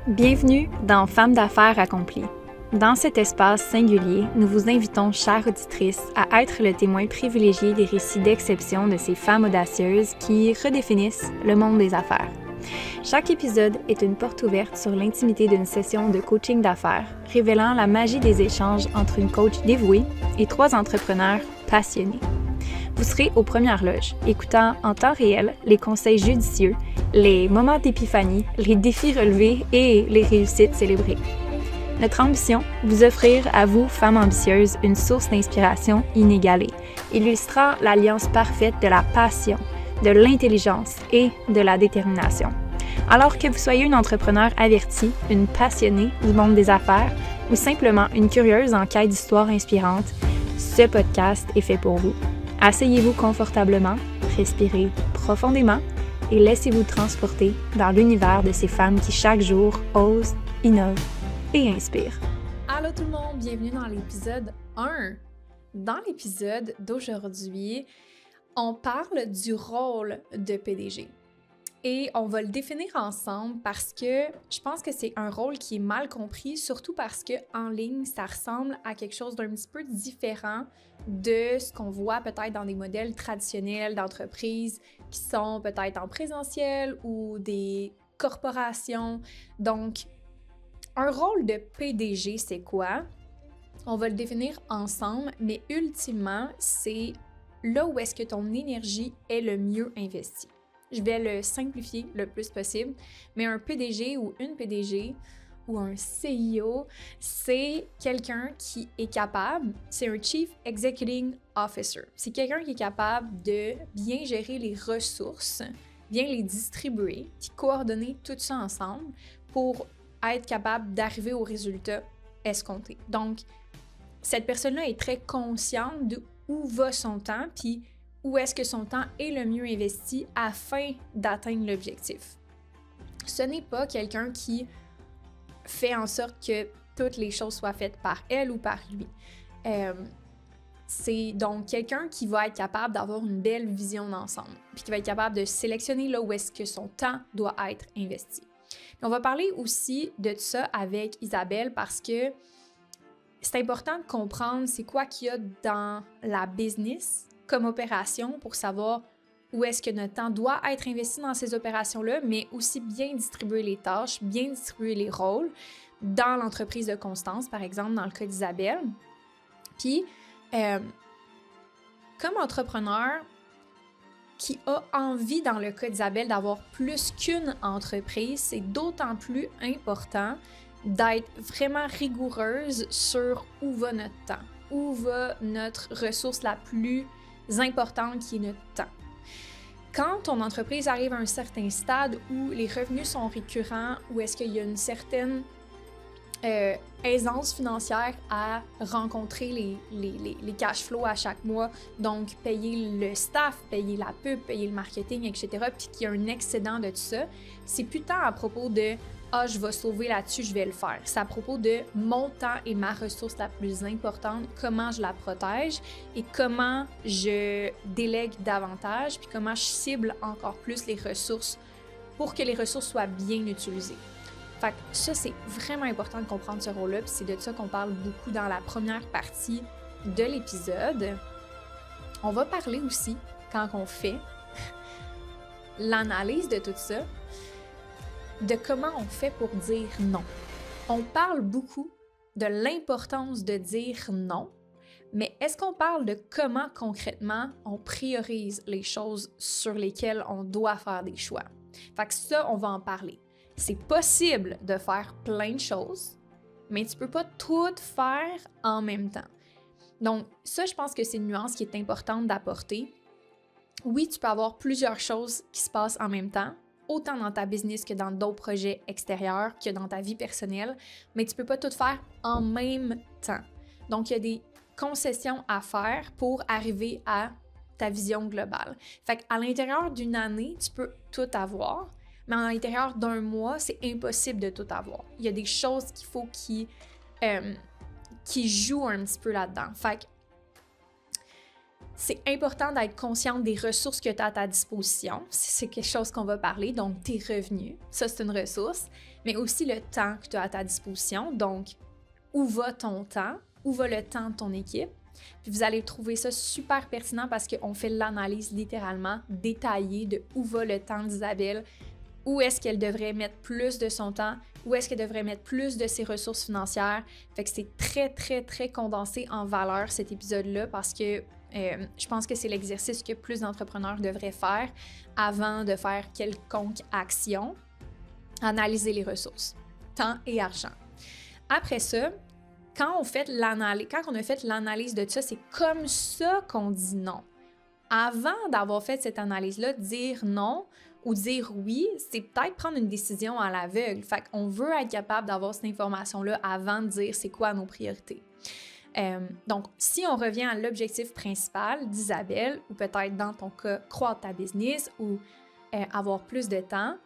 Bienvenue dans Femmes d'affaires accomplies. Dans cet espace singulier, nous vous invitons, chères auditrices, à être le témoin privilégié des récits d'exception de ces femmes audacieuses qui redéfinissent le monde des affaires. Chaque épisode est une porte ouverte sur l'intimité d'une session de coaching d'affaires, révélant la magie des échanges entre une coach dévouée et trois entrepreneurs passionnés. Vous serez aux premières loges, écoutant en temps réel les conseils judicieux, les moments d'épiphanie, les défis relevés et les réussites célébrées. Notre ambition, vous offrir à vous, femmes ambitieuses, une source d'inspiration inégalée, illustrant l'alliance parfaite de la passion, de l'intelligence et de la détermination. Alors que vous soyez une entrepreneur avertie, une passionnée du monde des affaires ou simplement une curieuse en quête d'histoires inspirantes, ce podcast est fait pour vous. Asseyez-vous confortablement, respirez profondément et laissez-vous transporter dans l'univers de ces femmes qui chaque jour osent, innovent et inspirent. Allô tout le monde, bienvenue dans l'épisode 1. Dans l'épisode d'aujourd'hui, on parle du rôle de PDG. Et on va le définir ensemble parce que je pense que c'est un rôle qui est mal compris, surtout parce qu'en ligne, ça ressemble à quelque chose d'un petit peu différent de ce qu'on voit peut-être dans des modèles traditionnels d'entreprises qui sont peut-être en présentiel ou des corporations. Donc, un rôle de PDG, c'est quoi? On va le définir ensemble, mais ultimement, c'est là où est-ce que ton énergie est le mieux investie. Je vais le simplifier le plus possible, mais un PDG ou une PDG ou un CIO, c'est quelqu'un qui est capable, c'est un Chief Executive Officer. C'est quelqu'un qui est capable de bien gérer les ressources, bien les distribuer, puis coordonner tout ça ensemble pour être capable d'arriver au résultat escompté. Donc, cette personne-là est très consciente de où va son temps, puis où est-ce que son temps est le mieux investi afin d'atteindre l'objectif. Ce n'est pas quelqu'un qui fait en sorte que toutes les choses soient faites par elle ou par lui. C'est donc quelqu'un qui va être capable d'avoir une belle vision d'ensemble, puis qui va être capable de sélectionner là où est-ce que son temps doit être investi. Et on va parler aussi de ça avec Isabelle parce que c'est important de comprendre c'est quoi qu'il y a dans la business comme opération pour savoir où est-ce que notre temps doit être investi dans ces opérations-là, mais aussi bien distribuer les tâches, bien distribuer les rôles dans l'entreprise de Constance, par exemple, dans le cas d'Isabelle. Puis, comme entrepreneur qui a envie, dans le cas d'Isabelle, d'avoir plus qu'une entreprise, c'est d'autant plus important d'être vraiment rigoureuse sur où va notre temps, où va notre ressource la plus importante qui est notre temps. Quand ton entreprise arrive à un certain stade où les revenus sont récurrents, où est-ce qu'il y a une certaine aisance financière à rencontrer les cash flows à chaque mois, donc payer le staff, payer la pub, payer le marketing, etc., puis qu'il y a un excédent de tout ça, c'est plus tant à propos de « Ah, je vais sauver là-dessus, je vais le faire ». C'est à propos de mon temps et ma ressource la plus importante, comment je la protège et comment je délègue davantage, puis comment je cible encore plus les ressources pour que les ressources soient bien utilisées. Fait que ça, c'est vraiment important de comprendre ce rôle-là, puis c'est de ça qu'on parle beaucoup dans la première partie de l'épisode. On va parler aussi, quand on fait l'analyse de tout ça, de comment on fait pour dire non. On parle beaucoup de l'importance de dire non, mais est-ce qu'on parle de comment concrètement on priorise les choses sur lesquelles on doit faire des choix? Fait que ça, on va en parler. C'est possible de faire plein de choses, mais tu peux pas tout faire en même temps. Donc ça, je pense que c'est une nuance qui est importante d'apporter. Oui, tu peux avoir plusieurs choses qui se passent en même temps, autant dans ta business que dans d'autres projets extérieurs, que dans ta vie personnelle, mais tu peux pas tout faire en même temps. Donc, il y a des concessions à faire pour arriver à ta vision globale. Fait qu'à l'intérieur d'une année, tu peux tout avoir, mais à l'intérieur d'un mois, c'est impossible de tout avoir. Il y a des choses qu'il faut qui jouent un petit peu là-dedans. Fait que C'est important d'être consciente des ressources que tu as à ta disposition. C'est quelque chose qu'on va parler, donc tes revenus, ça c'est une ressource, mais aussi le temps que tu as à ta disposition. Donc, où va ton temps? Où va le temps de ton équipe? Puis vous allez trouver ça super pertinent parce qu'on fait l'analyse littéralement détaillée de où va le temps d'Isabelle, où est-ce qu'elle devrait mettre plus de son temps, où est-ce qu'elle devrait mettre plus de ses ressources financières. Fait que c'est très, très, très condensé en valeur cet épisode-là parce que je pense que c'est l'exercice que plus d'entrepreneurs devraient faire avant de faire quelconque action. Analyser les ressources, temps et argent. Après ça, quand on a fait l'analyse de ça, c'est comme ça qu'on dit non. Avant d'avoir fait cette analyse-là, dire non ou dire oui, c'est peut-être prendre une décision à l'aveugle. Fait qu'on veut être capable d'avoir cette information-là avant de dire c'est quoi nos priorités. Donc, si on revient à l'objectif principal d'Isabelle, ou peut-être dans ton cas, croître ta business ou avoir plus de temps,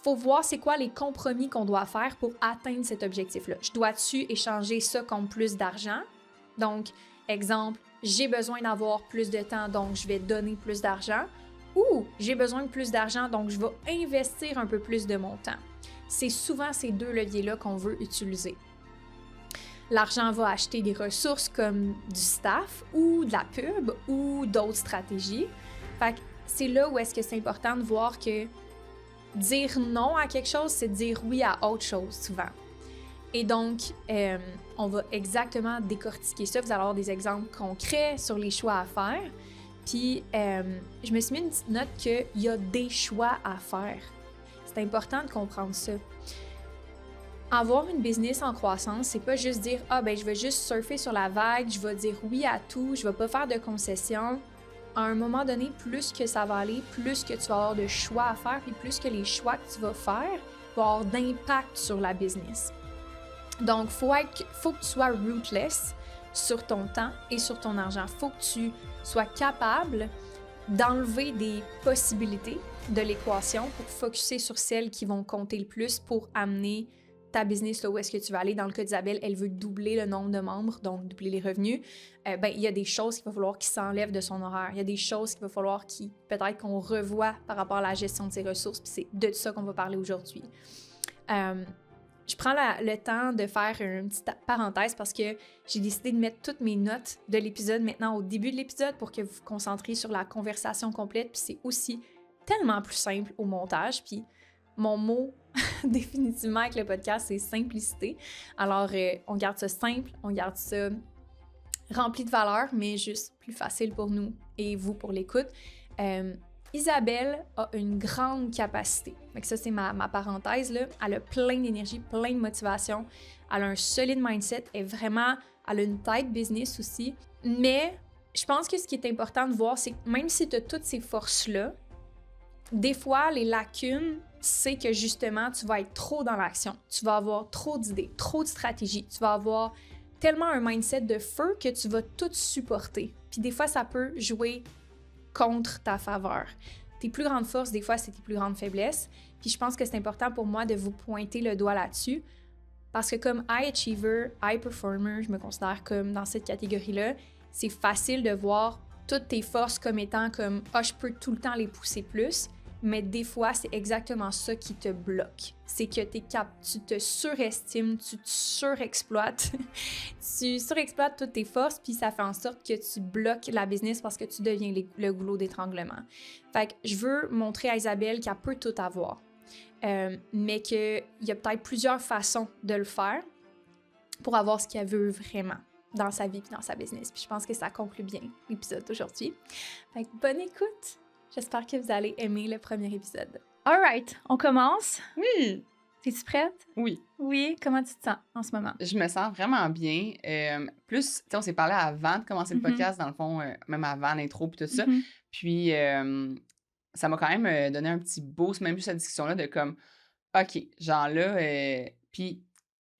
faut voir c'est quoi les compromis qu'on doit faire pour atteindre cet objectif-là. Je dois-tu échanger ça contre plus d'argent? Donc, exemple, j'ai besoin d'avoir plus de temps, donc je vais donner plus d'argent. Ou j'ai besoin de plus d'argent, donc je vais investir un peu plus de mon temps. C'est souvent ces deux leviers-là qu'on veut utiliser. L'argent va acheter des ressources comme du staff ou de la pub ou d'autres stratégies. Fait que c'est là où est-ce que c'est important de voir que dire non à quelque chose, c'est dire oui à autre chose souvent. Et donc, on va exactement décortiquer ça. Vous allez avoir des exemples concrets sur les choix à faire. Puis, je me suis mis une petite note qu'il y a des choix à faire. C'est important de comprendre ça. Avoir une business en croissance, c'est pas juste dire « Ah, ben je vais juste surfer sur la vague, je vais dire oui à tout, je vais pas faire de concessions. » À un moment donné, plus que ça va aller, plus que tu vas avoir de choix à faire, puis plus que les choix que tu vas faire vont avoir d'impact sur la business. Donc, faut que tu sois ruthless sur ton temps et sur ton argent. Faut que tu sois capable d'enlever des possibilités de l'équation pour focusser sur celles qui vont compter le plus pour amener ta business là où est-ce que tu vas aller. Dans le cas d'Isabelle, elle veut doubler le nombre de membres, donc doubler les revenus. Il y a des choses qu'il va falloir qu'il s'enlève de son horaire. Il y a des choses qu'il va falloir peut-être qu'on revoie par rapport à la gestion de ses ressources. Puis c'est de ça qu'on va parler aujourd'hui. Je prends le temps de faire une petite parenthèse parce que j'ai décidé de mettre toutes mes notes de l'épisode maintenant au début de l'épisode pour que vous vous concentriez sur la conversation complète. Puis c'est aussi tellement plus simple au montage. Puis mon mot définitivement avec le podcast, c'est simplicité. Alors, on garde ça simple, on garde ça rempli de valeur, mais juste plus facile pour nous et vous pour l'écoute. Isabelle a une grande capacité. Donc ça, c'est ma parenthèse, là. Elle a plein d'énergie, plein de motivation. Elle a un solide mindset. Elle a une tête business aussi. Mais je pense que ce qui est important de voir, c'est que même si tu as toutes ces forces-là, des fois, les lacunes, c'est que justement, tu vas être trop dans l'action. Tu vas avoir trop d'idées, trop de stratégies. Tu vas avoir tellement un mindset de feu que tu vas tout supporter. Puis des fois, ça peut jouer contre ta faveur. Tes plus grandes forces, des fois, c'est tes plus grandes faiblesses. Puis je pense que c'est important pour moi de vous pointer le doigt là-dessus. Parce que comme high achiever, high performer, je me considère comme dans cette catégorie-là, c'est facile de voir toutes tes forces comme étant comme « Ah, je peux tout le temps les pousser plus », mais des fois, c'est exactement ça qui te bloque. C'est que tu te surestimes, tu te surexploites. Tu surexploites toutes tes forces, puis ça fait en sorte que tu bloques la business parce que tu deviens le goulot d'étranglement. Fait que je veux montrer à Isabelle qu'elle peut tout avoir, mais qu'il y a peut-être plusieurs façons de le faire pour avoir ce qu'elle veut vraiment dans sa vie et dans sa business. Puis je pense que ça conclut bien l'épisode d'aujourd'hui. Fait que bonne écoute! J'espère que vous allez aimer le premier épisode. All right, on commence? Oui! Es-tu prête? Oui. Oui, comment tu te sens en ce moment? Je me sens vraiment bien. Plus, tu sais, on s'est parlé avant de commencer le podcast, dans le fond, même avant l'intro puis tout ça. Puis, ça m'a quand même donné un petit boost, même juste cette discussion-là, de comme, OK, genre là, puis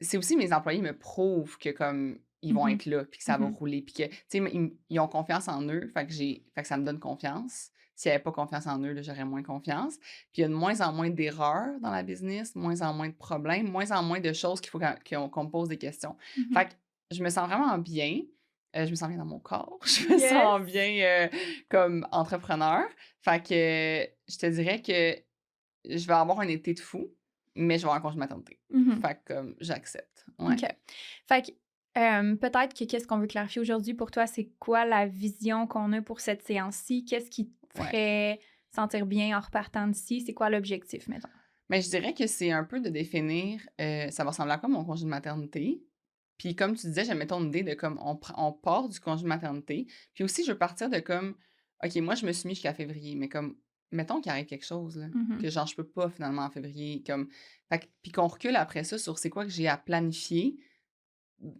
c'est aussi mes employés me prouvent que comme, ils vont être là, puis que ça va rouler, puis que, tu sais, ils ont confiance en eux, fait que ça me donne confiance. S'il n'y avait pas confiance en eux, là, j'aurais moins confiance. Puis il y a de moins en moins d'erreurs dans la business, de moins en moins de problèmes, moins en moins de choses qu'il faut qu'on me pose des questions. Fait que je me sens vraiment bien. je me sens bien dans mon corps. Je me sens bien comme entrepreneur. Fait que je te dirais que je vais avoir un été de fou, mais je vais avoir un congé de maternité. Fait que comme j'accepte. Ouais. OK. Fait que peut-être que qu'est-ce qu'on veut clarifier aujourd'hui pour toi, c'est quoi la vision qu'on a pour cette séance-ci? Qu'est-ce qui te ferait sentir bien en repartant d'ici? C'est quoi l'objectif, mettons? Mais je dirais que c'est un peu de définir, ça va ressembler à quoi mon congé de maternité? Puis comme tu disais, j'aime ton idée de comme on part du congé de maternité. Puis aussi, je veux partir de comme, OK, moi, je me suis mis jusqu'à février, mais comme, mettons qu'il arrive quelque chose, là, que genre, je peux pas finalement en février. Comme, puis qu'on recule après ça sur c'est quoi que j'ai à planifier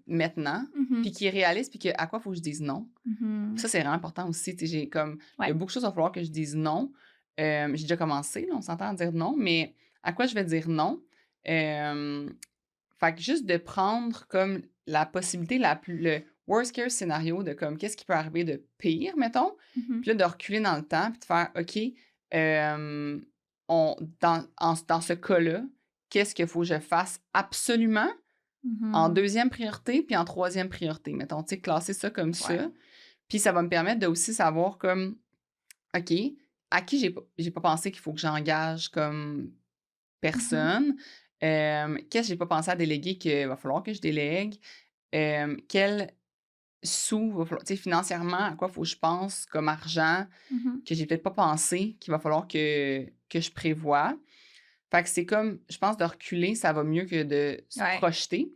maintenant, puis qui est réaliste, puis à quoi il faut que je dise non. Ça, c'est vraiment important aussi. Tu sais, j'ai comme, il y a beaucoup de choses à falloir que je dise non. J'ai déjà commencé, là, on s'entend à dire non, mais à quoi je vais dire non? Fait que juste de prendre comme la possibilité le worst case scénario de comme qu'est-ce qui peut arriver de pire, mettons, puis là, de reculer dans le temps, puis de faire, OK, dans ce cas-là, qu'est-ce qu'il faut que je fasse absolument en deuxième priorité, puis en troisième priorité, mettons, tu sais, classer ça comme ça. Puis ça va me permettre de aussi savoir comme, OK, à qui j'ai pas pensé qu'il faut que j'engage comme personne. Qu'est-ce que j'ai pas pensé à déléguer qu'il va falloir que je délègue? Quel sous va falloir, tu sais, financièrement, à quoi faut que je pense comme argent que j'ai peut-être pas pensé, qu'il va falloir que je prévoie. Fait que c'est comme, je pense, de reculer, ça va mieux que de se projeter.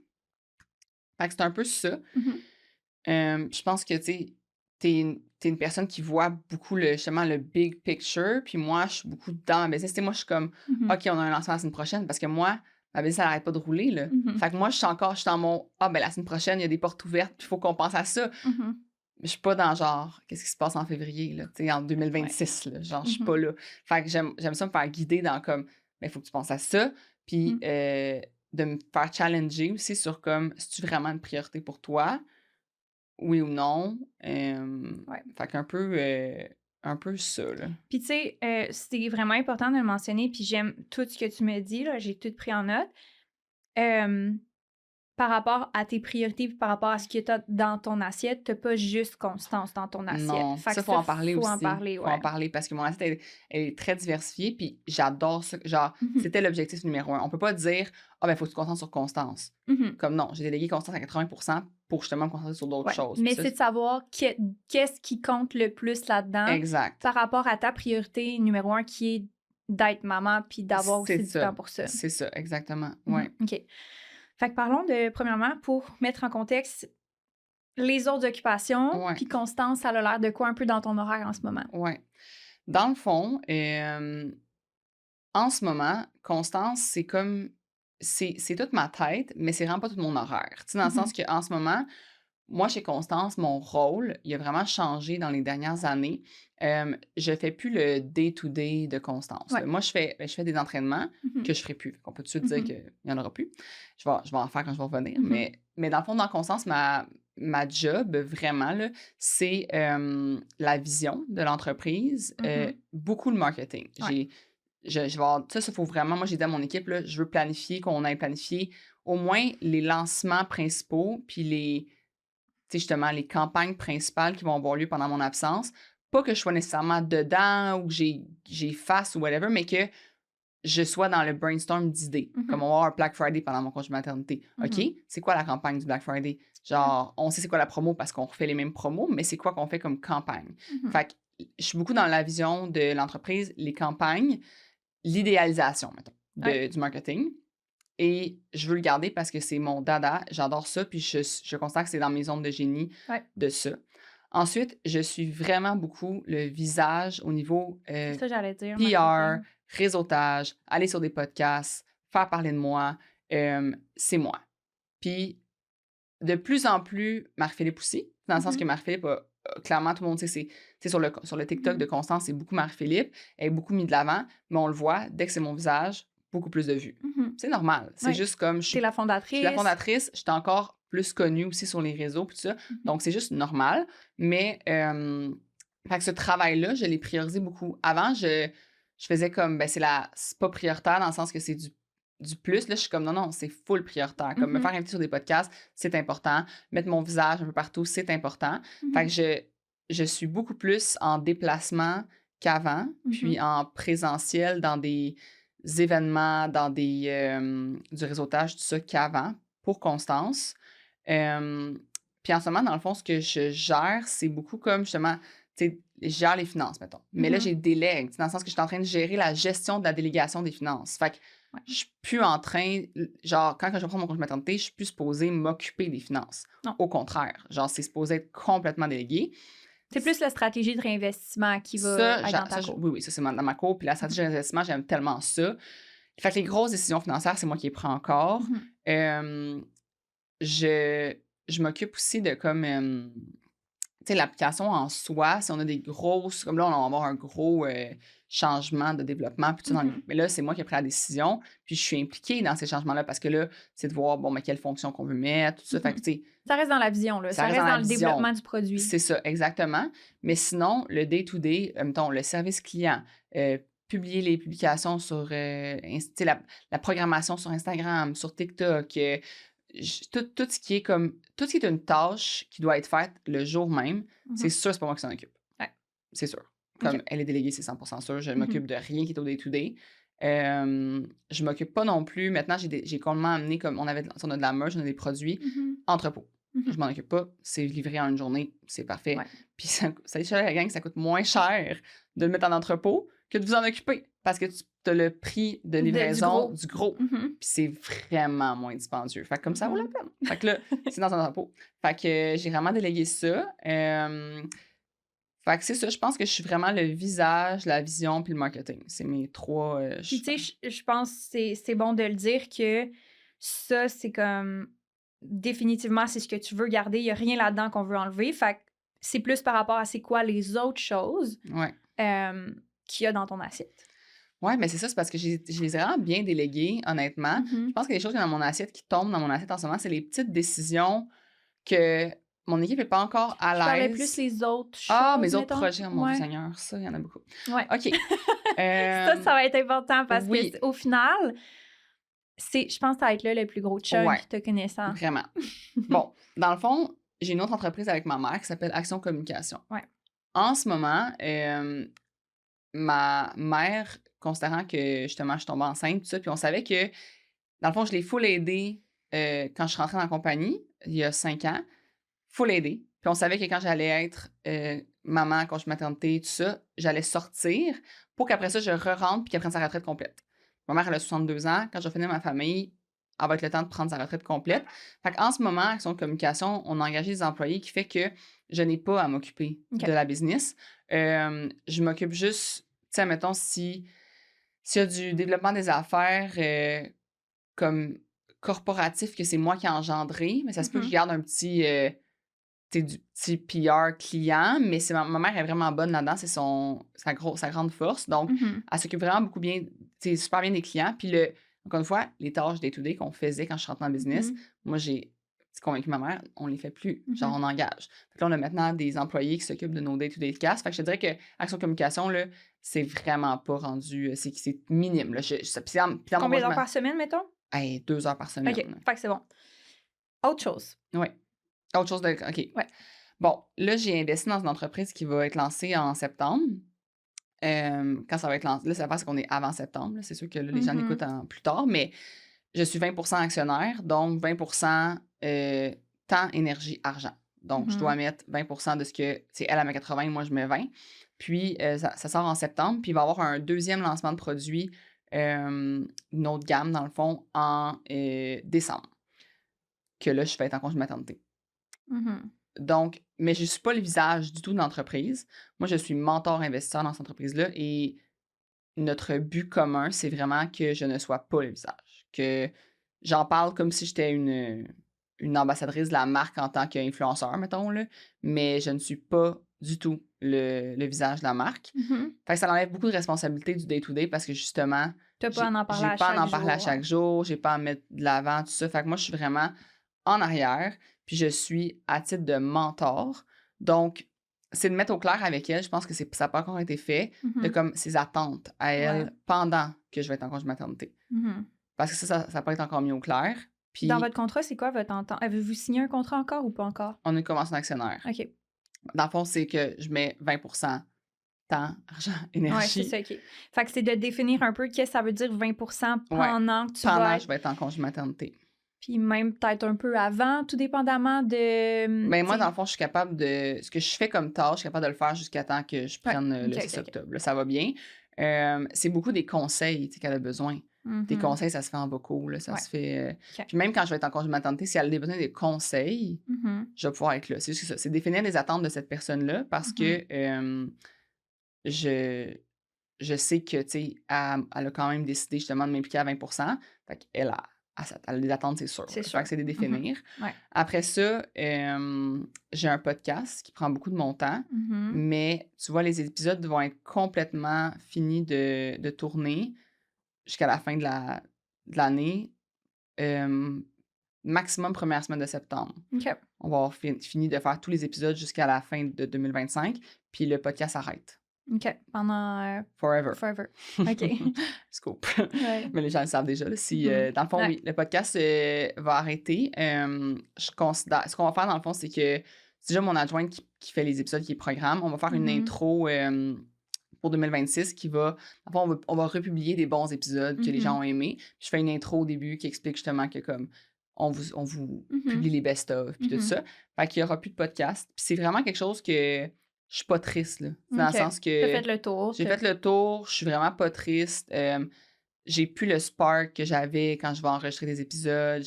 Fait que c'est un peu ça. Je pense que, tu sais, t'es une personne qui voit beaucoup justement le big picture, puis moi, je suis beaucoup dans ma business. Tu sais, moi, je suis comme, OK, on a un lancement la semaine prochaine, parce que moi, ma business, elle n'arrête pas de rouler, là. Fait que moi, je suis dans mon, ben la semaine prochaine, il y a des portes ouvertes, puis il faut qu'on pense à ça. Je suis pas dans genre, qu'est-ce qui se passe en février, là, tu sais, en 2026, là. Genre, je suis pas là. Fait que j'aime ça me faire guider dans comme, il faut que tu penses à ça, puis de me faire challenger aussi sur comme, c'est-tu vraiment une priorité pour toi? Oui ou non. Fait qu'un un peu ça, là. Puis tu sais, c'est vraiment important de le mentionner, puis j'aime tout ce que tu me dis, là, j'ai tout pris en note. Par rapport à tes priorités, puis par rapport à ce que tu as dans ton assiette, tu n'as pas juste Constance dans ton assiette. Non, fait ça, faut en parler aussi. Faut en parler parce que mon assiette, elle est très diversifiée, puis j'adore ça. Genre, c'était l'objectif numéro 1. On peut pas dire, ben, faut que tu te concentres sur Constance. Comme non, j'ai délégué Constance à 80% pour justement me concentrer sur d'autres choses. Mais c'est de savoir qu'est-ce qui compte le plus là-dedans. Exact. Par rapport à ta priorité numéro 1 qui est d'être maman, puis d'avoir aussi du temps pour ça. C'est ça, exactement. Ouais. OK. Fait que parlons de, premièrement, pour mettre en contexte les autres occupations, puis Constance, ça a l'air de quoi un peu dans ton horaire en ce moment? Oui. Dans le fond, en ce moment, Constance, c'est comme, c'est toute ma tête, mais c'est vraiment pas tout mon horaire. Tu sais, dans le sens qu'en ce moment, moi, chez Constance, mon rôle, il a vraiment changé dans les dernières années. Je fais plus le day-to-day de Constance. Moi, je fais des entraînements que je ferai plus. On peut tout de suite dire qu'il n'y en aura plus. Je vais en faire quand je vais revenir. Mais dans le fond, dans Constance, ma job, vraiment, là, c'est la vision de l'entreprise, beaucoup le marketing. Je vais avoir, ça, il faut vraiment, moi, j'ai dit à mon équipe, là, je veux planifier, qu'on aille planifier au moins les lancements principaux, puis justement, les campagnes principales qui vont avoir lieu pendant mon absence. Pas que je sois nécessairement dedans ou que j'ai face ou whatever, mais que je sois dans le brainstorm d'idées. Comme on va avoir un Black Friday pendant mon congé de maternité. OK, c'est quoi la campagne du Black Friday? Genre, on sait c'est quoi la promo parce qu'on refait les mêmes promos, mais c'est quoi qu'on fait comme campagne? Fait que je suis beaucoup dans la vision de l'entreprise, les campagnes, l'idéalisation, mettons, du marketing. Et je veux le garder parce que c'est mon dada. J'adore ça. Puis je constate que c'est dans mes zones de génie de ça. Ensuite, je suis vraiment beaucoup le visage au niveau ça, j'allais dire, PR, réseautage, aller sur des podcasts, faire parler de moi. C'est moi. Puis, de plus en plus, Marie-Philippe aussi. Dans le sens que Marie-Philippe clairement, tout le monde sait, c'est sur le TikTok de Constance, c'est beaucoup Marie-Philippe. Elle est beaucoup mise de l'avant. Mais on le voit, dès que c'est mon visage, beaucoup plus de vues. C'est normal. C'est juste comme... Je suis la fondatrice. Je suis la fondatrice. Je suis encore plus connue aussi sur les réseaux, tout ça. Donc, c'est juste normal. Mais, fait que ce travail-là, je l'ai priorisé beaucoup. Avant, je faisais comme, c'est pas prioritaire dans le sens que c'est du plus, là, je suis comme non, c'est full prioritaire. Comme me faire inviter sur des podcasts, c'est important. Mettre mon visage un peu partout, c'est important. Fait que je suis beaucoup plus en déplacement qu'avant, puis en présentiel dans des événements, dans du réseautage, tout ça, qu'avant, pour Constance. Puis en ce moment, dans le fond, ce que je gère, c'est beaucoup comme, justement, tu sais, je gère les finances, mettons. Mais là, j'ai délègue, dans le sens que je suis en train de gérer la gestion de la délégation des finances. Fait que je suis plus en train, genre, quand je vais prendre mon congé maternité, je suis plus supposée m'occuper des finances. Non. Au contraire, genre, c'est supposé être complètement délégué. C'est plus la stratégie de réinvestissement qui va être dans ta cour. Oui, ça, c'est dans ma cour. Puis la stratégie de réinvestissement, j'aime tellement ça. Fait que les grosses décisions financières, c'est moi qui les prends encore. Je m'occupe aussi de comme, tu sais, l'application en soi, si on a des grosses, comme là, on va avoir un gros changement de développement, puis mais là, c'est moi qui ai pris la décision, puis je suis impliquée dans ces changements-là, parce que là, c'est de voir, bon, mais quelle fonction qu'on veut mettre, tout ça, fait que, tu sais... Ça reste dans la vision, là. Ça reste dans le développement du produit. C'est ça, exactement. Mais sinon, le day-to-day, mettons, le service client, publier les publications sur, la programmation sur Instagram, sur TikTok, tout ce qui est comme, tout ce qui est une tâche qui doit être faite le jour même, c'est sûr, c'est pas moi qui s'en occupe. Ouais. C'est sûr. Comme elle est déléguée, c'est 100% sûr. Je m'occupe de rien qui est au day-to-day. Je m'occupe pas non plus. Maintenant, j'ai complètement amené, comme on a de la merch, on a des produits, entrepôt. Je m'en occupe pas. C'est livré en une journée, c'est parfait. Ouais. Puis ça dit à la gang que ça coûte moins cher de le mettre en entrepôt que de vous en occuper. Parce que tu as le prix de livraison du gros. Puis c'est vraiment moins dispendieux. Fait que comme ça vaut la peine. Fait que là, c'est dans un entrepôt. Fait que j'ai vraiment délégué ça. Fait que c'est ça, je pense que je suis vraiment le visage, la vision puis le marketing. C'est mes trois... Puis tu sais, je pense que c'est bon de le dire que ça, c'est comme... Définitivement, c'est ce que tu veux garder. Il n'y a rien là-dedans qu'on veut enlever. Fait que c'est plus par rapport à c'est quoi les autres choses qu'il y a dans ton assiette. Oui, mais c'est ça, c'est parce que je les ai vraiment bien déléguées, honnêtement. Je pense que les choses dans mon assiette qui tombent dans mon assiette en ce moment, c'est les petites décisions que mon équipe n'est pas encore à l'aise. Je parlais plus les autres choses. Ah, mes autres projets, mon Dieu Seigneur, ça, il y en a beaucoup. Ouais. OK. Ça va être important parce qu'au final, je pense que ça va être là le plus gros chunk te connaissant. Vraiment. Bon, dans le fond, j'ai une autre entreprise avec ma mère qui s'appelle Action Communication. Ouais. En ce moment, ma mère, considérant que justement je suis tombée enceinte, tout ça, puis on savait que, dans le fond, je l'ai full aidée quand je suis rentrée dans la compagnie, il y a 5 ans, full aidée. Puis on savait que quand j'allais être maman, congé maternité, tout ça, j'allais sortir pour qu'après ça, je re-rentre puis qu'elle prenne sa retraite complète. Ma mère, elle a 62 ans. Quand je vais finir ma famille, elle va être le temps de prendre sa retraite complète. Fait qu'en ce moment, Action Communication, on a engagé des employés qui fait que je n'ai pas à m'occuper de la business. Je m'occupe juste, tu sais, mettons, s'il y a du développement des affaires comme corporatif que c'est moi qui ai engendré, mais ça se peut que je garde un petit... du petit PR client, mais ma mère est vraiment bonne là-dedans, c'est sa grande force. Donc, elle s'occupe vraiment beaucoup bien, super bien des clients. Puis, encore une fois, les tâches day-to-day qu'on faisait quand je rentrais en business, moi, j'ai convaincu ma mère, on les fait plus. Genre, on engage. Fait que là, on a maintenant des employés qui s'occupent de nos day-to-day cases. Fait que je te dirais que Action Communication, là, c'est vraiment pas rendu, c'est minime. Là. Combien d'heures par semaine, mettons? 2 heures par semaine. OK, fait que c'est bon. Autre chose. Oui. Autre chose de... OK. Ouais. Bon, là, j'ai investi dans une entreprise qui va être lancée en septembre. Quand ça va être lancé, là, ça passe qu'on est avant septembre. C'est sûr que là, les gens l'écoutent plus tard, mais je suis 20% actionnaire, donc 20% temps, énergie, argent. Donc, je dois mettre 20% de ce que... C'est elle met 80, moi, je mets 20. Puis, ça sort en septembre, puis il va y avoir un deuxième lancement de produit, une autre gamme, dans le fond, en décembre. Que là, je vais être en congé de maternité. Donc, mais je ne suis pas le visage du tout de l'entreprise. Moi, je suis mentor investisseur dans cette entreprise-là et notre but commun, c'est vraiment que je ne sois pas le visage. Que j'en parle comme si j'étais une ambassadrice de la marque en tant qu'influenceur, mettons, là, mais je ne suis pas du tout le visage de la marque. Fait que ça enlève beaucoup de responsabilités du day-to-day parce que justement, j'ai pas à en parler à chaque jour, j'ai pas à mettre de l'avant, tout ça. Fait que moi, je suis vraiment en arrière, puis je suis à titre de mentor. Donc, c'est de mettre au clair avec elle, je pense que ça n'a pas encore été fait, de comme ses attentes à elle pendant que je vais être en congé maternité. Parce que ça peut être encore mis au clair. Puis, Dans votre contrat, c'est quoi votre entente? Avez-vous signé un contrat encore ou pas encore? on a une convention d'actionnaire. OK. Dans le fond, c'est que je mets 20% temps, argent, Ouais, c'est énergie. ça, OK. Fait que c'est de définir un peu qu'est-ce que ça veut dire 20% pendant que tu vas Pendant être... je vais être en congé maternité. Puis même peut-être un peu avant, tout dépendamment de... Ben moi, t'sais- dans le fond, je suis capable de... Ce que je fais comme tâche, je suis capable de le faire jusqu'à temps que je prenne le ok, 6 ok. octobre. Là, ça va bien. C'est beaucoup des conseils qu'elle a besoin. Des Mhm. conseils, ça se fait en vocaux. Là, ça Ouais. se fait... Ok. Puis même quand je vais être en congé maternité, si elle a besoin des conseils, Mhm. je vais pouvoir être là. C'est juste ça. C'est définir les attentes de cette personne-là parce que je sais que, tu sais, elle a quand même décidé justement de m'impliquer à 20%. Fait qu'elle a des attentes, c'est sûr. C'est Fait sûr. que c'est de les définir. Ouais. Après ça, j'ai un podcast qui prend beaucoup de mon temps, Mhm. mais tu vois, les épisodes vont être complètement finis de tourner jusqu'à la fin de l'année. Maximum première semaine de septembre. OK. On va avoir fini de faire tous les épisodes jusqu'à la fin de 2025, puis le podcast arrête. OK. Pendant... Forever. Forever. OK. Scoop. Ouais. Mais les gens le savent déjà. Là, si, dans le fond, Ouais. oui, le podcast va arrêter. Je considère... Ce qu'on va faire, dans le fond, c'est que c'est déjà mon adjointe qui fait les épisodes, qui programme. On va faire une intro pour 2026 qui va... Dans le fond, on va republier des bons épisodes que les gens ont aimés. Puis je fais une intro au début qui explique justement que comme on vous publie les best-of puis tout ça. Fait qu'il n'y aura plus de podcast. Puis c'est vraiment quelque chose que... Je suis pas triste, là. Dans le sens que... T'as fait le tour. J'ai fait le tour, je suis vraiment pas triste. J'ai plus le spark que j'avais quand je vais enregistrer des épisodes.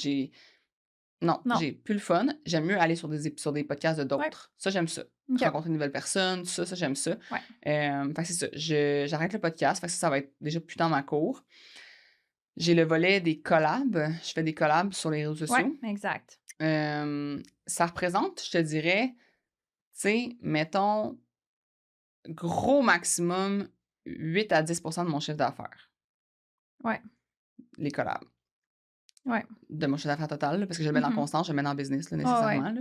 Non, j'ai plus le fun. J'aime mieux aller sur des podcasts de d'autres. Ouais. Ça, j'aime ça. Rencontrer une nouvelle personne, ça, j'aime ça. Ouais. Fait que c'est ça. J'arrête le podcast. Fait que ça va être déjà plus dans ma cour. J'ai le volet des collabs. Je fais des collabs sur les réseaux sociaux. Oui, exact. Ça représente, je te dirais, tu sais, mettons, gros maximum 8 à 10% de mon chiffre d'affaires. Ouais. Les collabs. Ouais. De mon chiffre d'affaires total, là, parce que je le mets dans constance, je le mets dans business, là, nécessairement.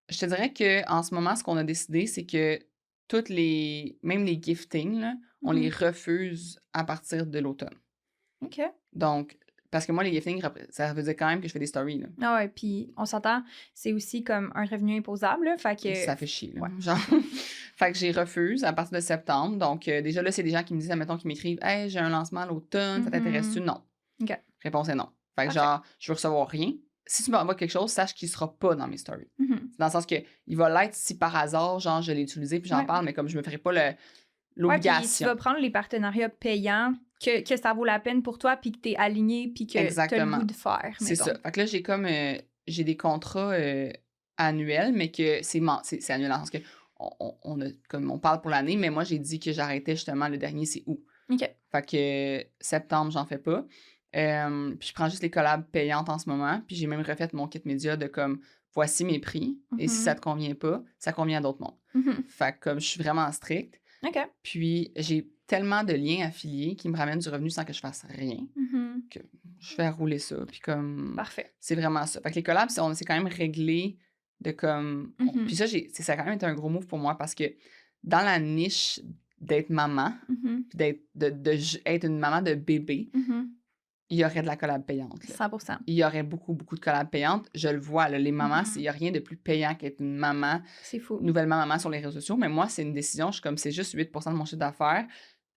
Je te dirais qu'en ce moment, ce qu'on a décidé, c'est que même les giftings, là, on les refuse à partir de l'automne. OK. Donc, parce que moi, les giftings, ça veut dire quand même que je fais des stories. Là. Ah ouais, puis on s'entend, c'est aussi comme un revenu imposable, là, fait que... Ça fait chier, là. Ouais. Genre, fait que j'y refuse à partir de septembre. Donc, déjà là, c'est des gens qui me disent, admettons, qui m'écrivent « Hey, j'ai un lancement à l'automne, ça t'intéresse-tu? » Non. OK. Réponse est non. Fait que genre, je veux recevoir rien. Si tu m'envoies quelque chose, sache qu'il sera pas dans mes stories. Dans le sens que il va l'être si par hasard, genre, je l'ai utilisé puis j'en parle, mais comme je me ferai pas l'obligation. Ouais, puis tu vas prendre les partenariats payants que ça vaut la peine pour toi puis que t'es aligné puis que t'as le goût de faire. C'est ça. Fait que là, j'ai des contrats annuels, mais que c'est annuel dans le sens que on parle pour l'année, mais moi, j'ai dit que j'arrêtais justement le dernier, c'est août. OK. Fait que septembre, j'en fais pas. Puis je prends juste les collabs payantes en ce moment. Puis j'ai même refait mon kit média de comme, voici mes prix. Et si ça te convient pas, ça convient à d'autres mondes. Fait que comme je suis vraiment stricte. OK. Puis j'ai tellement de liens affiliés qui me ramènent du revenu sans que je fasse rien. Que je fais rouler ça. Puis comme... Parfait. C'est vraiment ça. Fait que les collabs, c'est quand même réglé de comme... Puis ça, ça a quand même été un gros move pour moi parce que dans la niche d'être maman, puis d'être une maman de bébé, il y aurait de la collab payante. Là. 100%. Il y aurait beaucoup, beaucoup de collab payantes. Je le vois, là, les mamans, il n'y a rien de plus payant qu'être une maman. C'est fou. Nouvellement maman sur les réseaux sociaux. Mais moi, c'est une décision. Je suis comme, c'est juste 8% de mon chiffre d'affaires.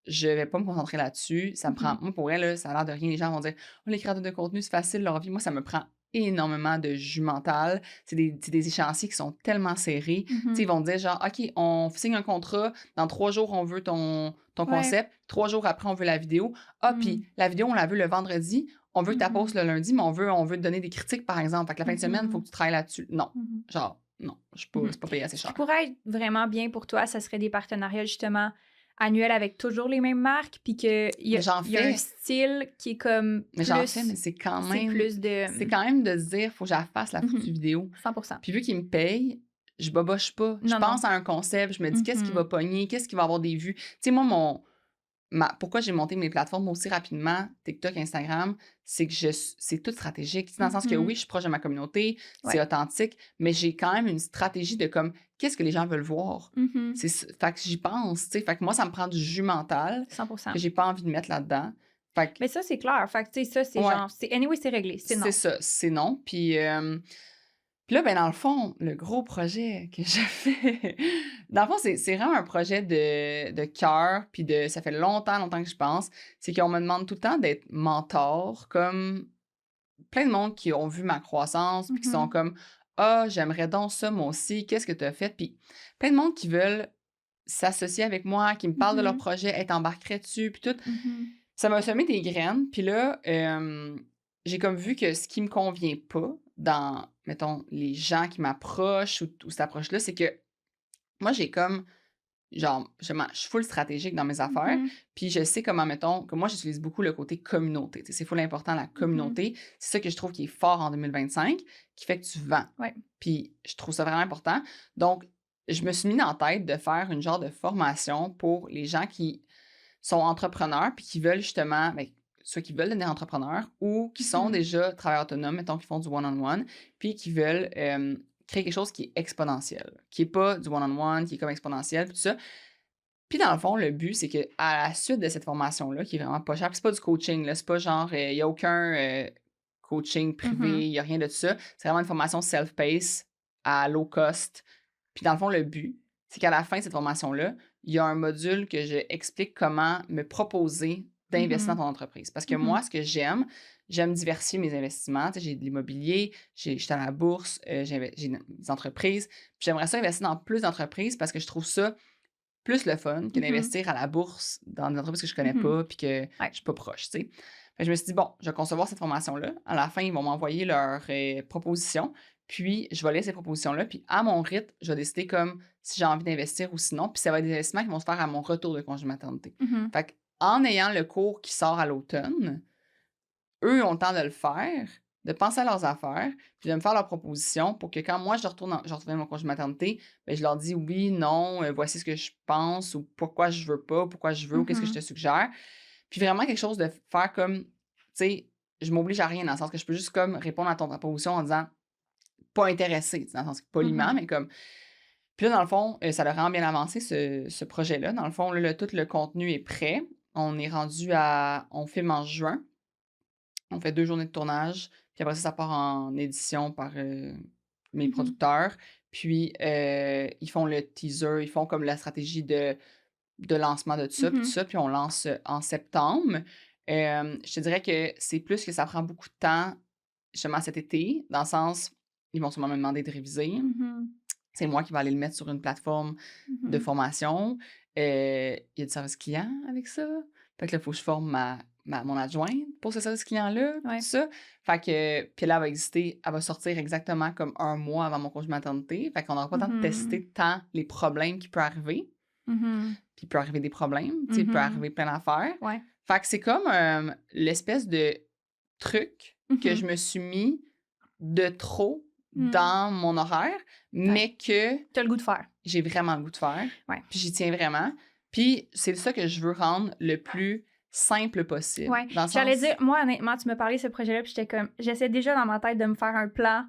Je vais pas me concentrer là-dessus. Ça me prend... Moi, pour elle, là, ça a l'air de rien. Les gens vont dire, oh, les créateurs de contenu, c'est facile, leur vie. Moi, ça me prend énormément de jus mental. C'est des échéanciers qui sont tellement serrés. Ils vont dire genre, OK, on signe un contrat, dans 3 jours, on veut ton concept, 3 jours après, on veut la vidéo. Ah, puis la vidéo, on la veut le vendredi, on veut que tu postes le lundi, mais on veut te donner des critiques, par exemple. Fait que la fin de semaine, il faut que tu travailles là-dessus. Non. Genre, non, c'est pas payé assez cher. Ce qui pourrait être vraiment bien pour toi, ça serait des partenariats, justement, annuel avec toujours les mêmes marques, puis qu'il y a un style qui est comme mais j'en fais, mais c'est quand même... C'est quand même de se dire, faut que j'affasse la foutue vidéo. 100%. Puis vu qu'ils me payent, je boboche pas. Je pense à un concept, je me dis qu'est-ce qui va pogner, qu'est-ce qui va avoir des vues. Tu sais, moi, pourquoi j'ai monté mes plateformes aussi rapidement, TikTok, Instagram, c'est que c'est tout stratégique. Dans le sens que oui, je suis proche de ma communauté, c'est authentique, mais j'ai quand même une stratégie de comme, qu'est-ce que les gens veulent voir? Fait que j'y pense, tu sais. Fait que moi, ça me prend du jus mental 100%. que j'ai pas envie de mettre là-dedans. Fait que, mais ça, c'est clair. Fait que, tu sais, ça, c'est genre... Anyway, c'est réglé. C'est non. C'est ça, c'est non. Puis là, ben dans le fond, le gros projet que j'ai fait, dans le fond, c'est vraiment un projet de cœur, puis ça fait longtemps que je pense, c'est qu'on me demande tout le temps d'être mentor, comme plein de monde qui ont vu ma croissance, puis qui sont comme « Ah, j'aimerais donc ça, moi aussi, qu'est-ce que tu as fait? » Puis plein de monde qui veulent s'associer avec moi, qui me parlent de leur projet, être embarquerait dessus, puis tout. Ça m'a semé des graines, puis là, j'ai comme vu que ce qui me convient pas dans, mettons, les gens qui m'approchent ou cette approche-là, c'est que moi, j'ai comme, genre, je suis full stratégique dans mes affaires, puis je sais comment, mettons, que moi, j'utilise beaucoup le côté communauté. C'est full important, la communauté. C'est ça que je trouve qui est fort en 2025, qui fait que tu vends. Puis je trouve ça vraiment important. Donc, je me suis mis en tête de faire une genre de formation pour les gens qui sont entrepreneurs puis qui veulent justement, soit qui veulent devenir entrepreneurs ou qui sont déjà travailleurs autonomes, mettons, qui font du one-on-one, puis qui veulent créer quelque chose qui est exponentiel, qui n'est pas du one-on-one, qui est comme exponentiel, puis tout ça. Puis dans le fond, le but, c'est qu'à la suite de cette formation-là, qui est vraiment pas chère, puis c'est pas du coaching, là, c'est pas genre, il n'y a aucun coaching privé, il n'y a rien de ça. C'est vraiment une formation self-paced à low cost. Puis dans le fond, le but, c'est qu'à la fin de cette formation-là, il y a un module que j'explique comment me proposer d'investir dans ton entreprise. Parce que moi, ce que j'aime diversifier mes investissements. Tu sais, j'ai de l'immobilier, j'étais à la bourse, j'ai des entreprises. Puis j'aimerais ça investir dans plus d'entreprises parce que je trouve ça plus le fun que d'investir à la bourse dans des entreprises que je connais pas puis que je suis pas proche, tu sais. Fait que je me suis dit, bon, je vais concevoir cette formation-là. À la fin, ils vont m'envoyer leurs propositions. Puis, je vais lire ces propositions-là. Puis, à mon rythme, je vais décider comme si j'ai envie d'investir ou sinon. Puis, ça va être des investissements qui vont se faire à mon retour de congé maternité. Fait qu'en ayant le cours qui sort à l'automne, eux ont le temps de le faire, de penser à leurs affaires, puis de me faire leurs propositions pour que quand moi, je retourne à mon congé maternité, bien, je leur dis oui, non, voici ce que je pense ou pourquoi je veux pas, pourquoi je veux ou qu'est-ce que je te suggère. Puis vraiment quelque chose de faire comme, tu sais, je m'oblige à rien dans le sens que je peux juste comme répondre à ton proposition en disant pas intéressé, dans le sens poliment, mais comme... Puis là, dans le fond, ça a vraiment bien avancé, ce projet-là. Dans le fond, là, tout le contenu est prêt. On est rendu on filme en juin. On fait 2 journées de tournage. Puis après ça part en édition par mes producteurs. Puis ils font le teaser, ils font comme la stratégie de lancement de tout ça, puis tout ça. Puis on lance en septembre. Je te dirais que c'est plus que ça prend beaucoup de temps, justement, cet été, dans le sens, ils vont sûrement me demander de réviser. C'est moi qui vais aller le mettre sur une plateforme de formation. Il y a du service client avec ça. Fait que là, il faut que je forme mon adjointe pour ce service client-là, tout ça. Fait que, puis là, elle va sortir exactement comme 1 mois avant mon congé maternité. Fait qu'on n'aura pas le temps de tester tant les problèmes qui peuvent arriver. Puis il peut arriver des problèmes, tu sais, il peut arriver plein d'affaires. Fait que c'est comme l'espèce de truc que je me suis mis de trop dans mon horaire, mais que... T'as le goût de faire. J'ai vraiment le goût de faire. Puis j'y tiens vraiment. Puis c'est ça que je veux rendre le plus simple possible. J'allais dire, moi, honnêtement, tu me parlais de ce projet-là, puis j'étais comme... J'essaie déjà dans ma tête de me faire un plan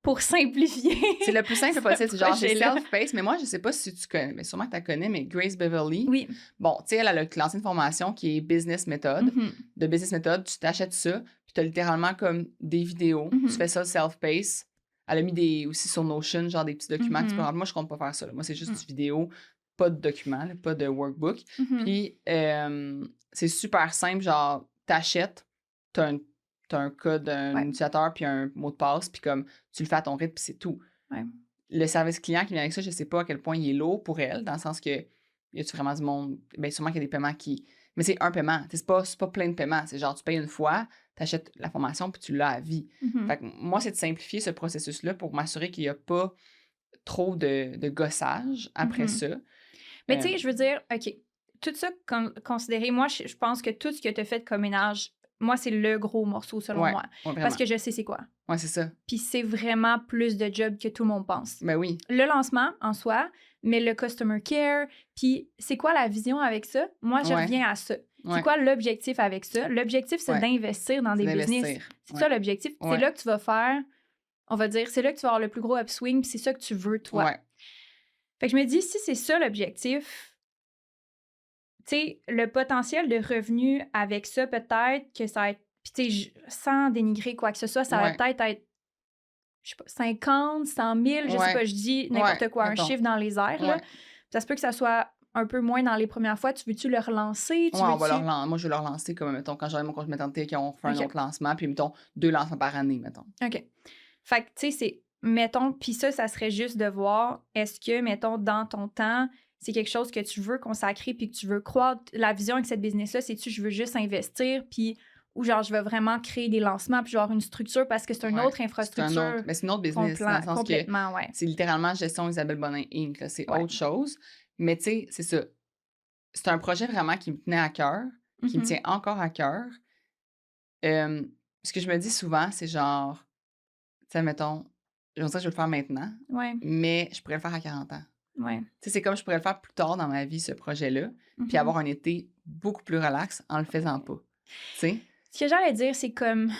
pour simplifier. C'est le plus simple possible. C'est genre, j'ai self-paced, mais moi, je sais pas si tu connais, mais sûrement que tu la connais, mais Grace Beverly. Oui. Bon, tu sais, elle a lancé une formation qui est Business Method. De Business Method, tu t'achètes ça, puis tu as littéralement comme des vidéos. Tu fais ça self-paced. Elle a mis aussi sur Notion, genre des petits documents que tu peux rendre. Moi, je compte pas faire ça. Là. Moi, c'est juste du vidéo, pas de documents, là, pas de workbook. Puis, c'est super simple. Genre, t'achètes, t'as un code, un utilisateur, puis un mot de passe, puis comme tu le fais à ton rythme, puis c'est tout. Le service client qui vient avec ça, je sais pas à quel point il est lourd pour elle, dans le sens que y a-tu vraiment du monde... Bien, sûrement qu'il y a des paiements qui... Mais c'est un paiement. C'est pas plein de paiements. C'est genre, tu payes une fois, t'achètes la formation, puis tu l'as à vie. Fait que moi, c'est de simplifier ce processus-là pour m'assurer qu'il n'y a pas trop de gossage après ça. Mais tu sais, je veux dire, OK, tout ça considéré, moi, je pense que tout ce que tu as fait comme ménage moi, c'est le gros morceau, selon moi. Ouais, Parce que je sais c'est quoi. Ouais, c'est ça. Puis c'est vraiment plus de job que tout le monde pense. Ben oui. Le lancement, en soi, mais le customer care, puis c'est quoi la vision avec ça? Moi, je reviens à ça. C'est quoi l'objectif avec ça? L'objectif, c'est d'investir dans des business. C'est ça l'objectif. C'est là que tu vas faire, on va dire, c'est là que tu vas avoir le plus gros upswing, puis c'est ça que tu veux, toi. Ouais. Fait que je me dis, si c'est ça l'objectif, tu sais, le potentiel de revenu avec ça, peut-être que ça va être, puis tu sais, sans dénigrer quoi que ce soit, ça va peut-être être, je sais pas, 50, 100 000, je sais pas, je dis n'importe quoi, un chiffre dans les airs, là. Ça se peut que ça soit un peu moins dans les premières fois. Tu veux-tu le relancer? Moi, je vais le relancer comme, mettons, quand j'aurai mon compte maternité, qui ont fait un autre lancement, puis, mettons, 2 lancements par année, mettons. OK. Fait que, tu sais, c'est, mettons, puis ça serait juste de voir, est-ce que, mettons, dans ton temps, c'est quelque chose que tu veux consacrer puis que tu veux croître. La vision avec cette business-là, c'est-tu, je veux juste investir, puis ou genre, je veux vraiment créer des lancements, puis genre une structure, parce que c'est une autre infrastructure. Mais c'est une autre business, dans le sens complètement, que c'est littéralement Gestion Isabelle Bonin Inc. Là, c'est autre chose. Mais tu sais, c'est ça. C'est un projet vraiment qui me tenait à cœur, qui me tient encore à cœur. Ce que je me dis souvent, c'est genre, tu sais, mettons, je veux le faire maintenant, mais je pourrais le faire à 40 ans. Tu sais, c'est comme je pourrais le faire plus tard dans ma vie, ce projet-là, puis avoir un été beaucoup plus relax en le faisant pas. Tu sais? Ce que j'allais dire, c'est comme,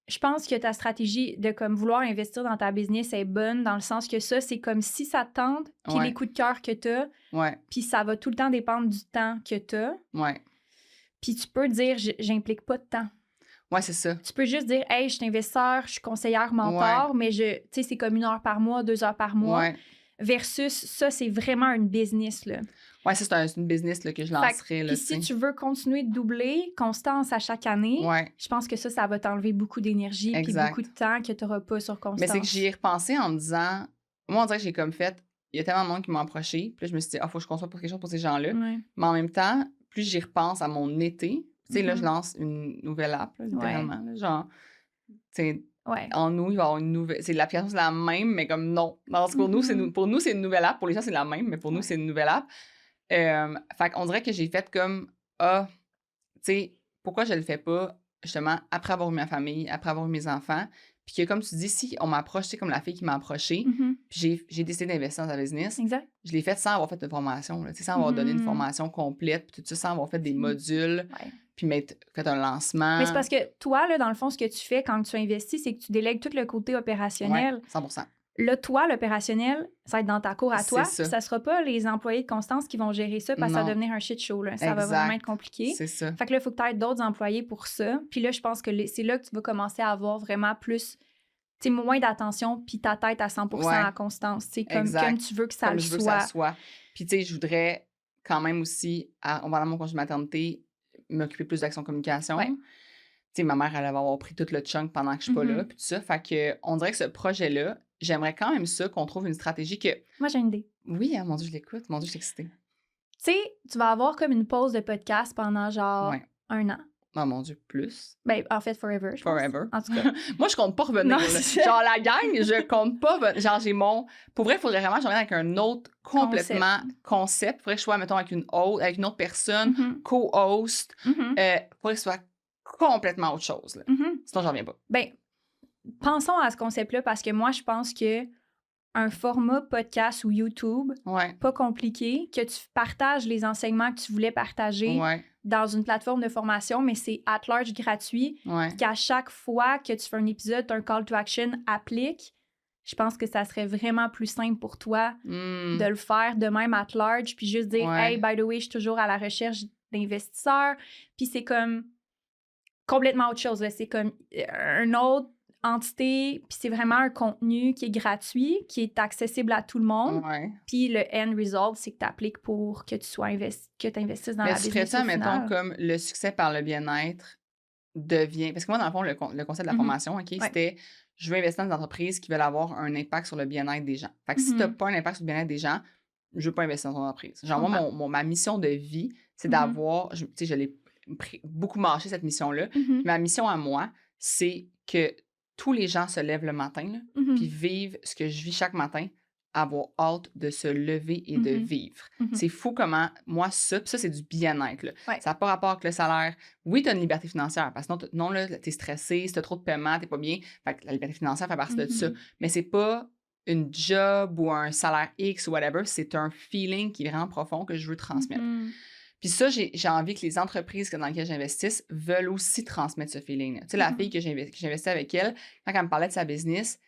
je pense que ta stratégie de comme vouloir investir dans ta business est bonne, dans le sens que ça, c'est comme si ça te tente, puis les coups de cœur que t'as, puis ça va tout le temps dépendre du temps que t'as. Puis tu peux dire, j'implique pas de temps. Ouais, c'est ça. Tu peux juste dire, hey, je suis investisseur, je suis conseillère mentor, mais tu sais, c'est comme 1 heure par mois, 2 heures par mois. Versus ça, c'est vraiment une business, là. Ouais, ça, c'est une business là, que je lancerais. Puis si tu veux continuer de doubler, constance à chaque année, je pense que ça va t'enlever beaucoup d'énergie puis beaucoup de temps que tu n'auras pas sur constance. Mais c'est que j'y ai repensé en me disant, moi, on dirait que j'ai comme fait, il y a tellement de monde qui m'ont approché, puis là, je me suis dit, faut que je conçoive pour quelque chose pour ces gens-là. Mais en même temps, plus j'y repense à mon été, tu sais, là, je lance une nouvelle app, là, littéralement. Là, genre, tu sais, en nous, il va y avoir une nouvelle. C'est l'application, c'est la même, mais comme non. Parce que pour nous, c'est une nouvelle app. Pour les gens, c'est la même, mais pour nous, c'est une nouvelle app. Fait qu'on dirait que j'ai fait comme tu sais, pourquoi je le fais pas, justement, après avoir eu ma famille, après avoir eu mes enfants. Puis que, comme tu dis, si on m'approche, tu sais, comme la fille qui m'a approchée, puis j'ai décidé d'investir dans sa business. Je l'ai fait sans avoir fait de formation, là, sans avoir donné une formation complète, puis tout ça, sans avoir fait des modules. Puis fait un lancement. Mais c'est parce que toi, là, dans le fond, ce que tu fais quand tu investis, c'est que tu délègues tout le côté opérationnel. 100%. Là, toi, l'opérationnel, ça va être dans ta cour à toi. Ça ne sera pas les employés de Constance qui vont gérer ça parce que ça va devenir un shit show. Là. Ça va vraiment être compliqué. C'est ça. Fait que là, il faut que tu aies d'autres employés pour ça. Puis là, je pense que c'est là que tu vas commencer à avoir vraiment plus, tu sais, moins d'attention puis ta tête à 100% à Constance. Comme tu veux que ça le soit. Que ça soit. Puis tu sais, je voudrais quand même aussi, en vendant mon congé de maternité, m'occuper plus d'action communication. Tu sais, ma mère, elle va avoir pris tout le chunk pendant que je suis pas là, puis tout ça. Fait que, on dirait que ce projet-là, j'aimerais quand même ça, qu'on trouve une stratégie que... Moi, j'ai une idée. Oui, mon Dieu, je l'écoute. Mon Dieu, je suis excitée. Tu sais, tu vas avoir comme une pause de podcast pendant genre 1 an. Oh mon Dieu, plus. Ben, en fait, forever, je pense. En tout cas. Moi, je compte pas revenir. Genre, la gang, je compte pas. Genre, j'ai mon... Pour vrai, il faudrait vraiment que je revienne avec un autre complètement concept. Il faudrait que je sois, mettons, avec une autre personne, co-host. Il faudrait que ce soit complètement autre chose. Là. Sinon, j'en reviens pas. Ben, pensons à ce concept-là parce que moi, je pense que un format podcast ou YouTube, pas compliqué, que tu partages les enseignements que tu voulais partager dans une plateforme de formation, mais c'est at large gratuit, qu'à chaque fois que tu fais un épisode, tu as un call to action applique. Je pense que ça serait vraiment plus simple pour toi de le faire de même at large, puis juste dire « Hey, by the way, je suis toujours à la recherche d'investisseurs. » Puis c'est comme complètement autre chose. Là. C'est comme une autre entité, puis c'est vraiment un contenu qui est gratuit, qui est accessible à tout le monde. Puis le end result, c'est que tu appliques pour que tu sois que tu investisses dans la business. Mais tu ferais ça, mettons, comme le succès par le bien-être devient... Parce que moi, dans le fond, le concept de la formation, c'était je veux investir dans des entreprises qui veulent avoir un impact sur le bien-être des gens. Fait que si tu n'as pas un impact sur le bien-être des gens, je veux pas investir dans ton entreprise. Genre, moi, ma mission de vie, c'est d'avoir... Tu sais, je l'ai beaucoup marché, cette mission-là. Ma mission à moi, c'est que tous les gens se lèvent le matin, puis vivent ce que je vis chaque matin avoir hâte de se lever et de vivre. C'est fou comment, moi, ça c'est du bien-être. Là. Ouais. Ça n'a pas rapport avec le salaire. Oui, tu as une liberté financière, parce que non, là, tu es stressé, si tu as trop de paiement, tu n'es pas bien. Fait que la liberté financière fait partie de ça. Mais c'est pas une job ou un salaire X ou whatever, c'est un feeling qui est vraiment profond que je veux transmettre. Puis ça, j'ai envie que les entreprises dans lesquelles j'investisse veulent aussi transmettre ce feeling-là. Tu sais, la fille que j'investis avec elle, quand elle me parlait de sa business,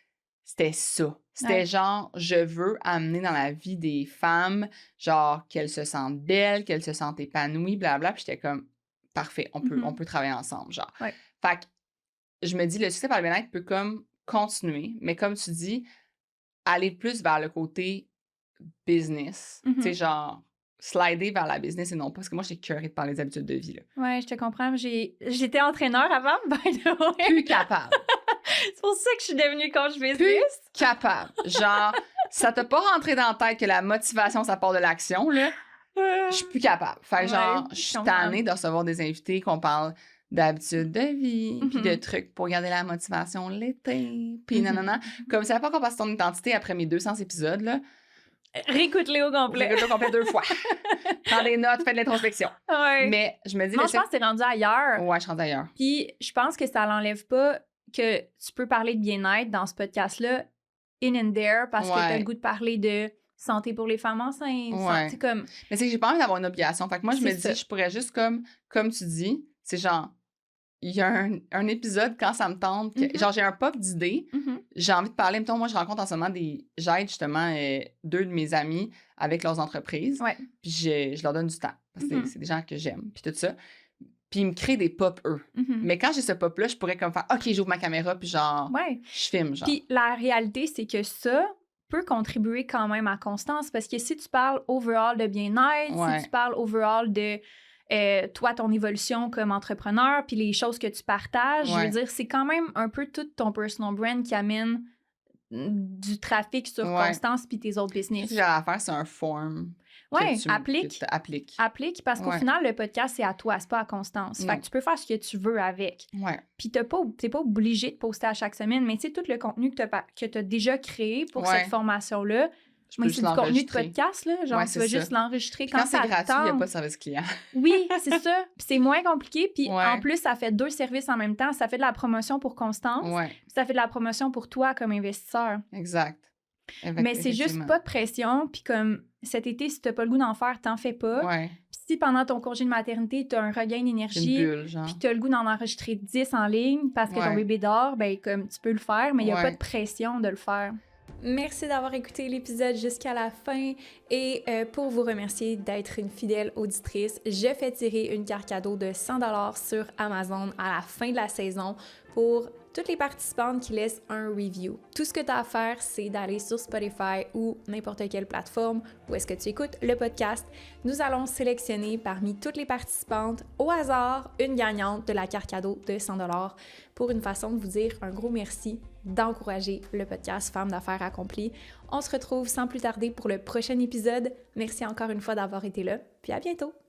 c'était ça. C'était genre, je veux amener dans la vie des femmes, genre, qu'elles se sentent belles, qu'elles se sentent épanouies, blablabla. Puis j'étais comme, parfait, on peut travailler ensemble, genre. Ouais. Fait que je me dis, le succès par le bien-être peut comme continuer, mais comme tu dis, aller plus vers le côté business. Tu sais, genre, slider vers la business et non pas, parce que moi, j'étais curée de parler des habitudes de vie, là. Ouais, je te comprends. J'étais entraîneur avant, by the way. Plus capable. C'est pour ça que je suis devenue coach business. Plus capable. Genre, ça t'a pas rentré dans la tête que la motivation, ça part de l'action, là. Je suis plus capable. Fait que genre, je suis tannée de recevoir des invités qu'on parle d'habitudes de vie, puis de trucs pour garder la motivation l'été, puis nanana. Comme ça n'a pas encore passé ton identité après mes 200 épisodes, là. Réécoute-les au complet. Réécoute-le au complet 2 fois. Prends des notes, fais de l'introspection. Ouais. Mais je me dis... Non, je pense que t'es rendu ailleurs. Ouais, je suis rendue ailleurs. Puis je pense que ça l'enlève pas que tu peux parler de bien-être dans ce podcast-là, in and there, parce que t'as le goût de parler de santé pour les femmes enceintes. Santé comme... Mais c'est que j'ai pas envie d'avoir une obligation. Fait que moi, je me dis, je pourrais juste comme tu dis, c'est genre... Il y a un épisode quand ça me tente, genre j'ai un pop d'idées, j'ai envie de parler. Mettons, moi, je rencontre en ce moment j'aide justement 2 de mes amis avec leurs entreprises. Puis je leur donne du temps. Parce que c'est des gens que j'aime. Puis tout ça. Puis ils me créent des pops, eux. Mais quand j'ai ce pop-là, je pourrais comme faire OK, j'ouvre ma caméra, puis genre, je filme, genre. Puis la réalité, c'est que ça peut contribuer quand même à constance. Parce que si tu parles overall de bien-être, si tu parles overall de... toi, ton évolution comme entrepreneur, puis les choses que tu partages, je veux dire, c'est quand même un peu tout ton personal brand qui amène du trafic sur Constance puis tes autres business. Ce que j'ai à faire, c'est un form. Applique. Applique, parce qu'au final, le podcast, c'est à toi, c'est pas à Constance. Fait que tu peux faire ce que tu veux avec. Puis t'es pas obligé de poster à chaque semaine, mais tu sais, tout le contenu que t'as déjà créé pour cette formation-là, mais c'est du contenu de podcast, là. Genre, tu vas juste l'enregistrer quand ça c'est gratuit, il n'y a pas de service client. Oui, c'est ça. Puis c'est moins compliqué. Puis en plus, ça fait 2 services en même temps. Ça fait de la promotion pour Constance. Puis ça fait de la promotion pour toi comme investisseur. Exact. Mais c'est juste pas de pression. Puis comme cet été, si tu n'as pas le goût d'en faire, t'en fais pas. Puis si pendant ton congé de maternité, tu as un regain d'énergie, puis tu as le goût d'en enregistrer 10 en ligne parce que ton bébé dort, ben comme tu peux le faire, mais il n'y a pas de pression de le faire. Merci d'avoir écouté l'épisode jusqu'à la fin et pour vous remercier d'être une fidèle auditrice, je fais tirer une carte cadeau de 100$ sur Amazon à la fin de la saison pour toutes les participantes qui laissent un review. Tout ce que tu as à faire, c'est d'aller sur Spotify ou n'importe quelle plateforme où est-ce que tu écoutes le podcast. Nous allons sélectionner parmi toutes les participantes au hasard une gagnante de la carte cadeau de 100$ pour une façon de vous dire un gros merci d'encourager le podcast Femmes d'affaires accomplies. On se retrouve sans plus tarder pour le prochain épisode. Merci encore une fois d'avoir été là, puis à bientôt!